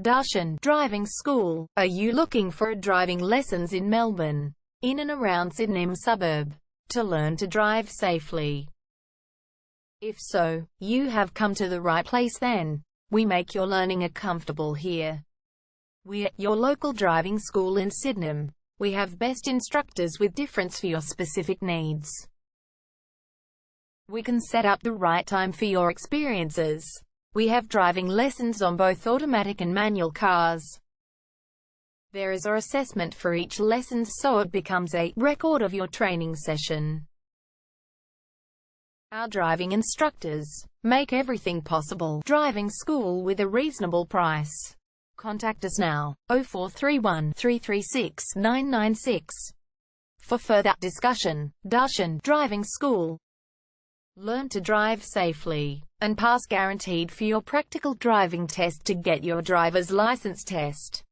Darshan Driving School. Are you looking for driving lessons in Melbourne, in and around Sydenham suburb, to learn to drive safely? If so, you have come to the right place then. We make your learning comfortable here. We're your local driving school in Sydenham. We have best instructors with difference for your specific needs. We can set up the right time for your experiences. We have driving lessons on both automatic and manual cars. There is an assessment for each lesson so it becomes a record of your training session. Our driving instructors make everything possible. Driving school with a reasonable price. Contact us now, 0431 336 996. For further discussion. Darshan Driving School. Learn to drive safely and pass guaranteed for your practical driving test to get your driver's license test.